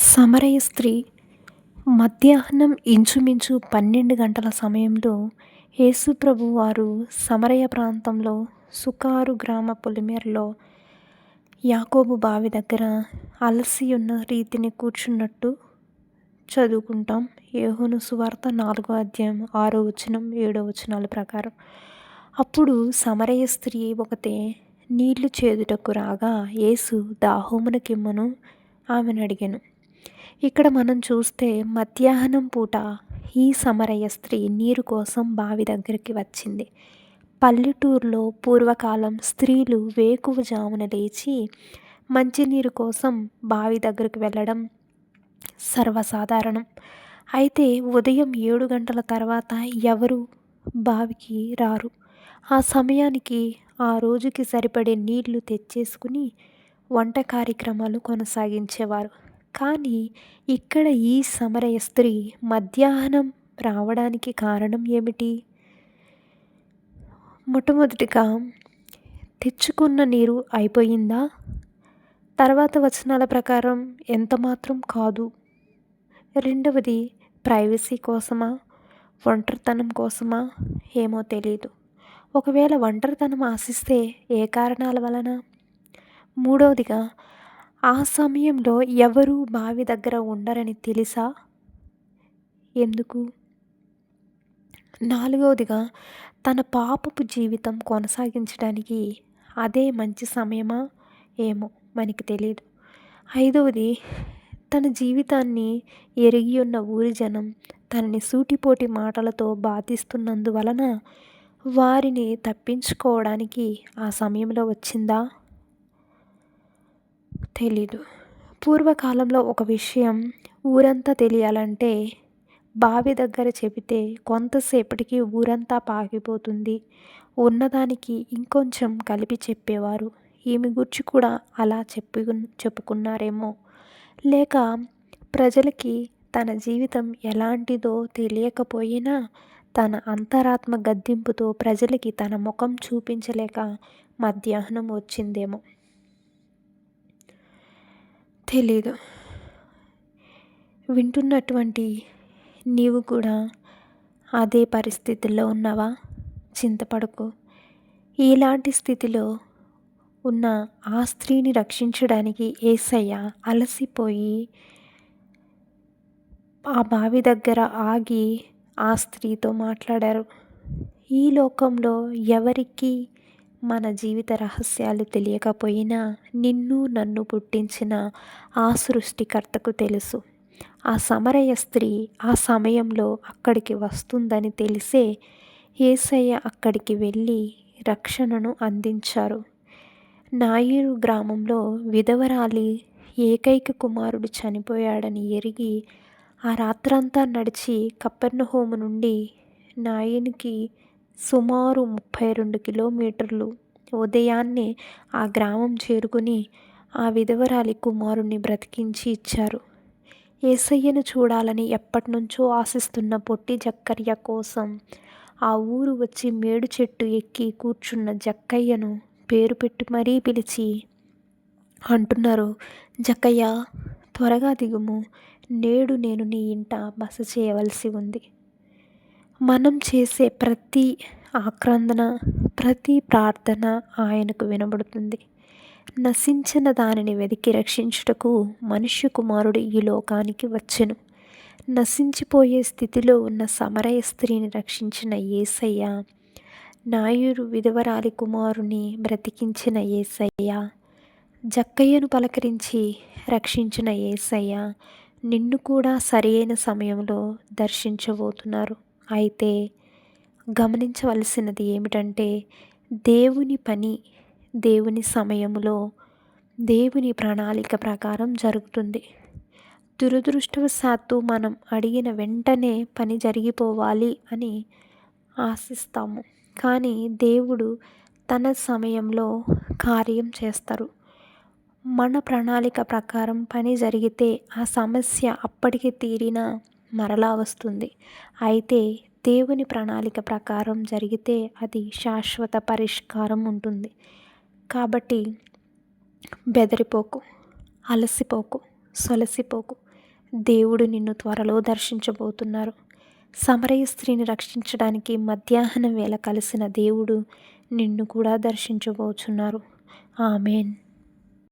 సమరయ స్త్రీ మధ్యాహ్నం ఇంచుమించు 12 గంటల సమయంలో యేసుప్రభు వారు సమరయ ప్రాంతంలో సుకారు గ్రామ పొలిమేరలో యాకోబు బావి దగ్గర అలసి ఉన్న రీతిని కూర్చున్నట్టు చదువుకుంటాం. యోహాను సువార్త 4వ అధ్యాయం 6వ వచనం 7వ వచనాల ప్రకారం. అప్పుడు సమరయ స్త్రీ ఒకతే నీళ్లు చేదుటకు రాగా యేసు దాహమునకిమ్మను ఆమెను అడిగెను. ఇక్కడ మనం చూస్తే మధ్యాహ్నం పూట ఈ సమరయ స్త్రీ నీరు కోసం బావి దగ్గరికి వచ్చింది. పల్లెటూరులో పూర్వకాలం స్త్రీలు వేకువజామున లేచి మంచినీరు కోసం బావి దగ్గరికి వెళ్ళడం సర్వసాధారణం. అయితే ఉదయం 7 గంటల తర్వాత ఎవరు బావికి రారు. ఆ సమయానికి ఆ రోజుకి సరిపడే నీళ్లు తెచ్చేసుకుని వంట కార్యక్రమాలు కొనసాగించేవారు. కానీ ఇక్కడ ఈ సమరయ స్త్రీ మధ్యాహ్నం రావడానికి కారణం ఏమిటి? మొట్టమొదటిగా తెచ్చుకున్న నీరు అయిపోయిందా? తర్వాత వచనాల ప్రకారం ఎంత మాత్రం కాదు. రెండవది ప్రైవసీ కోసమా, ఒంటరితనం కోసమా ఏమో తెలీదు. ఒకవేళ ఒంటరితనం ఆశిస్తే ఏ కారణాల వలన? మూడవదిగా ఆ సమయంలో ఎవరూ బావి దగ్గర ఉండరని తెలుసా? ఎందుకు? నాలుగవదిగా తన పాపపు జీవితం కొనసాగించడానికి అదే మంచి సమయమా ఏమో మనకి తెలియదు. ఐదవది తన జీవితాన్ని ఎరిగి ఉన్న ఊరి జనం తనని సూటిపోటి మాటలతో బాధిస్తున్నందువలన వారిని తప్పించుకోవడానికి ఆ సమయంలో వచ్చిందా? తెలీదు. పూర్వకాలంలో ఒక విషయం ఊరంతా తెలియాలంటే బావి దగ్గర చెబితే కొంతసేపటికి ఊరంతా పాకిపోతుంది. ఉన్నదానికి ఇంకొంచెం కలిపి చెప్పేవారు. ఈమె గురించి కూడా అలా చెప్పుకున్నారేమో. లేక ప్రజలకి తన జీవితం ఎలాంటిదో తెలియకపోయినా తన అంతరాత్మ గద్దింపుతో ప్రజలకి తన ముఖం చూపించలేక మధ్యాహ్నం వచ్చిందేమో. తెలీదు. వింటున్నటువంటి నీవు కూడా అదే పరిస్థితుల్లో ఉన్నావా? చింతపడకు. ఇలాంటి స్థితిలో ఉన్న ఆ స్త్రీని రక్షించడానికి యేసయ్య అలసిపోయి ఆ బావి దగ్గర ఆగి ఆ స్త్రీతో మాట్లాడారు. ఈ లోకంలో ఎవరికి మన జీవిత రహస్యాలు తెలియకపోయినా నిన్ను నన్ను పుట్టించిన ఆ సృష్టికర్తకు తెలుసు. ఆ సమరయ స్త్రీ ఆ సమయంలో అక్కడికి వస్తుందని తెలిసే యేసయ్య అక్కడికి వెళ్ళి రక్షణను అందించారు. నాయిరు గ్రామంలో విధవరాలి ఏకైక కుమారుడు చనిపోయాడని ఎరిగి ఆ రాత్రంతా నడిచి కపెర్నహూము నుండి నాయినుకి సుమారు 32 కిలోమీటర్లు ఉదయాన్నే ఆ గ్రామం చేరుకుని ఆ విధవరాలి కుమారుణ్ణి బ్రతికించి ఇచ్చారు. యేసయ్యను చూడాలని ఎప్పటినుంచో ఆశిస్తున్న పొట్టి జక్కయ్య కోసం ఆ ఊరు వచ్చి మేడు చెట్టు ఎక్కి కూర్చున్న జక్కయ్యను పేరు పెట్టి మరీ పిలిచి అంటున్నారు, జక్కయ్య త్వరగా దిగుము, నేడు నేను నీ ఇంట బస చేయవలసి ఉంది. మనం చేసే ప్రతి ఆక్రందన, ప్రతి ప్రార్థన ఆయనకు వినబడుతుంది. నశించిన దానిని వెదికి రక్షించుటకు మనుష్య కుమారుడు ఈ లోకానికి వచ్చెను. నశించిపోయే స్థితిలో ఉన్న సమరయ స్త్రీని రక్షించిన యేసయ్య, నాయురు విధవరాలి కుమారుని బ్రతికించిన యేసయ్య, జక్కయ్యను పలకరించి రక్షించిన యేసయ్య నిన్ను కూడా సరియైన సమయంలో దర్శించబోతున్నారు. అయితే గమనించవలసినది ఏమిటంటే దేవుని పని దేవుని సమయంలో దేవుని ప్రణాళిక ప్రకారం జరుగుతుంది. దురదృష్టవశాత్తు మనం అడిగిన వెంటనే పని జరిగిపోవాలి అని ఆశిస్తాము. కానీ దేవుడు తన సమయంలో కార్యం చేస్తారు. మన ప్రణాళిక ప్రకారం పని జరిగితే ఆ సమస్య అప్పటికి తీరినా మరలా వస్తుంది. అయితే దేవుని ప్రణాళిక ప్రకారం జరిగితే అది శాశ్వత పరిష్కారం ఉంటుంది. కాబట్టి బెదిరిపోకు, అలసిపోకు, సొలసిపోకు. దేవుడు నిన్ను త్వరలో దర్శించబోతున్నారు. సమరయ స్త్రీని రక్షించడానికి మధ్యాహ్నం వేళ కలిసిన దేవుడు నిన్ను కూడా దర్శించబోచున్నారు. ఆమేన్.